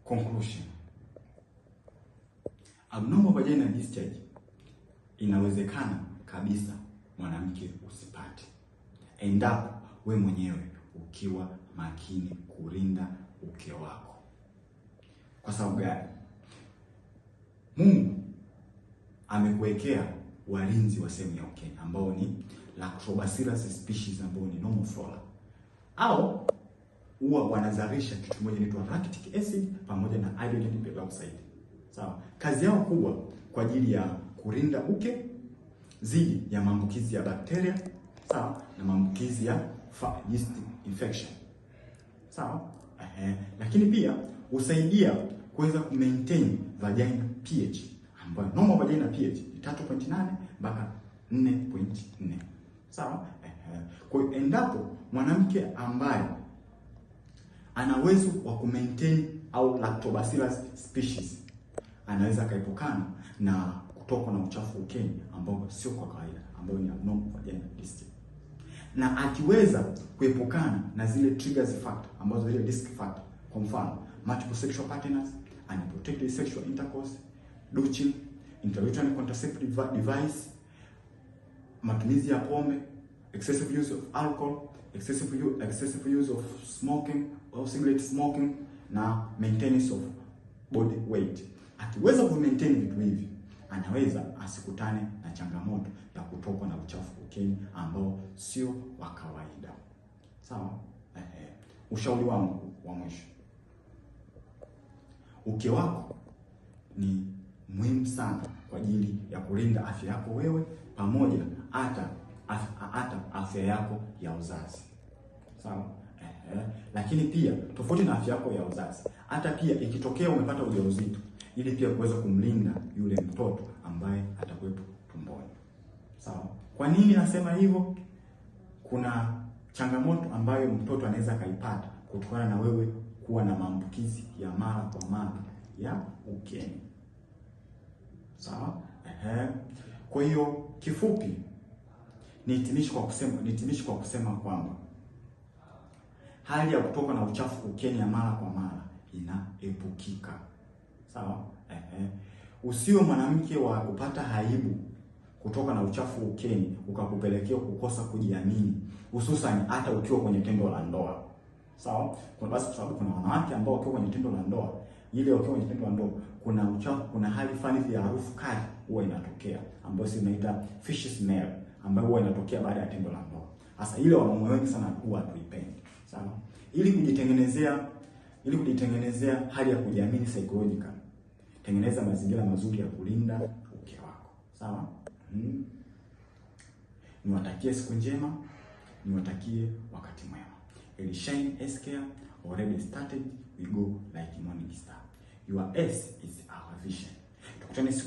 Conclusion. Abnormal vaginal discharge inawezekana kabisa mwanamke usipate, endapo we mwenyewe ukiwa makini kulinda uke wako. Kwa sababu gani? Mungu amekuwekea walinzi wa sehemu ya ukeni ambao ni Lactobacillus species ambao ni normal flora, au huwa wanazalisha kitu kimoja inaitwa lactic acid pamoja na hydrogen peroxide. Sawa? Kazi yao kubwa kwa ajili ya kulinda uke dhidi ya maambukizi ya bakteria, sawa, na maambukizi ya yeast infection. Sawa? Lakini pia husaidia kuweza kumaintain vagina pH ambayo normal vagina pH ni 3.8 mpaka 4.4. Sawa? Kwa hiyo endapo mwanamke ambaye ana uwezo wa kumaintain au Lactobacillus species anaweza kaepukana na kutokwa na uchafu ukeni ambao sio kwa kawaida, ambao ni abnormal vaginal discharge. Na akiweza kuepukana na zile triggers factor ambazo zile risk factor, kwa mfano multiple sexual partners, unprotected sexual intercourse, douching, intrauterine contraceptive device, matumizi ya pombe, excessive use of alcohol, excessive use of smoking or cigarette smoking, na maintenance of body weight. Akiweza ku-maintain vitu hivi, anaweza asikutane na changamoto ya kutokwa na uchafu ukeni ambao sio wa kawaida. Sawa? Ushauri wangu wa mwisho, uke wako ni muhimu sana kwa ajili ya kulinda afya yako wewe pamoja hata afya yako ya uzazi. Sawa? Lakini pia tofauti na afya yako ya uzazi, hata pia ikitokea umepata ujauzito, ili pia kuweza kumlinda yule mtoto ambaye atakuwepo tumboni. Sawa? Kwa nini nasema hivyo? Kuna changamoto ambayo mtoto anaweza kaipata kutokana na wewe kuwa na maambukizi ya mara kwa mara ya ukeni. Sawa? Kwa hiyo kifupi nihitimishe kwa kusema kwamba hali ya kutoka na uchafu ukeni ya mara kwa mara inaepukika. Sawa? Usiwe mwanamke wa kupata aibu kutoka na uchafu ukeni ukakupelekea kukosa kujiamini, hususan hata ukiwa kwenye tendo la ndoa. Sawa? Kwa sababu kuna wanawake ambao wakiwa kwenye tendo la ndoa, kuna uchafu, kuna hali fulani ya harufu kali huwa inatokea ambayo sisi tunaita fish smell, ambayo huwa inatokea baada ya tendo la ndoa. Sasa ile wanaume wengi sana huwa hatuipendi. Sawa? Ili kujitengenezea hali ya kujiamini psychological, tengeneza mazingira mazuri ya kulinda uke wako. Sawa? Niwatakie siku njema, niwatakie wakati mwema. Elishine S-Care already started, we go like morning star. Your S is our vision. Tukutane siku